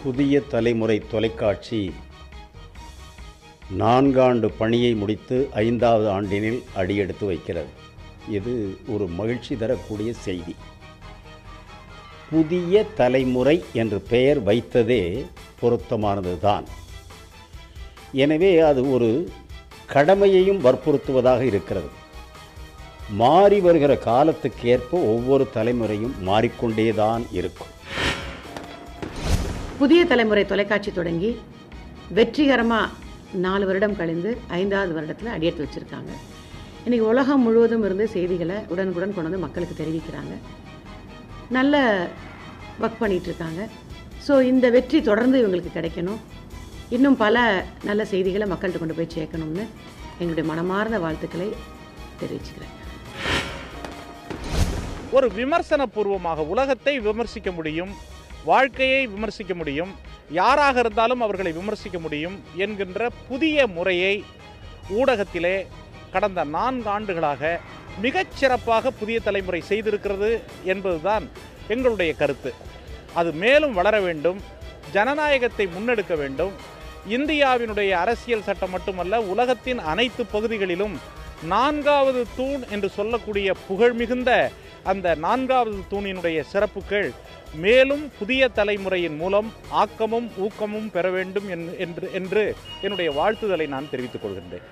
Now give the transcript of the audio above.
புதிய தலைமுறை தொலைக்காட்சி 4 ஆண்டு பணியை முடித்து 5வது ஆண்டினில் அடியெடுத்து வைக்கிறது. இது ஒரு மகிழ்ச்சி தரக்கூடிய செய்தி. புதிய தலைமுறை என்று பெயர் வைத்ததே பொருத்தமானது தான். எனவே அது ஒரு கடமையையும் வற்புறுத்துவதாக இருக்கிறது. மாறி வருகிற காலத்துக்கேற்ப ஒவ்வொரு தலைமுறையும் மாறிக்கொண்டேதான் இருக்கும். புதிய தலைமுறை தொலைக்காட்சி தொடங்கி வெற்றிகரமாக 4 வருடம் கழிந்து 5வது வருடத்தில் அடியெடுத்து வச்சுருக்காங்க. இன்றைக்கி உலகம் முழுவதும் இருந்து செய்திகளை உடனுக்குடன் கொண்டு வந்து மக்களுக்கு தெரிவிக்கிறாங்க. நல்ல ஒர்க் பண்ணிகிட்ருக்காங்க. ஸோ இந்த வெற்றி தொடர்ந்து இவங்களுக்கு கிடைக்கணும். இன்னும் பல நல்ல செய்திகளை மக்கள்கிட்ட கொண்டு போய் சேர்க்கணும்னு எங்களுடைய மனமார்ந்த வாழ்த்துக்களை தெரிவிச்சுக்கிறேன். ஒரு விமர்சன பூர்வமாக உலகத்தை விமர்சிக்க முடியும், வாழ்க்கையை விமர்சிக்க முடியும், யாராக இருந்தாலும் அவர்களை விமர்சிக்க முடியும் என்கின்ற புதிய முறையை ஊடகத்திலே கடந்த 4 ஆண்டுகளாக மிகச்சிறப்பாக புதிய தலைமுறை செய்திருக்கிறது என்பதுதான் எங்களுடைய கருத்து. அது மேலும் வளர வேண்டும், ஜனநாயகத்தை முன்னெடுக்க வேண்டும். இந்தியாவினுடைய அரசியல் சட்டம் மட்டுமல்ல, உலகத்தின் அனைத்து பகுதிகளிலும் 4வது தூண் என்று சொல்லக்கூடிய புகழ்மிகுந்த அந்த 4வது தூணினுடைய சிறப்புகள் மேலும் புதிய தலைமுறையின் மூலம் ஆக்கமும் ஊக்கமும் பெற வேண்டும் என்று என்னுடைய வாழ்த்துதலை நான் தெரிவித்துக் கொள்கின்றேன்.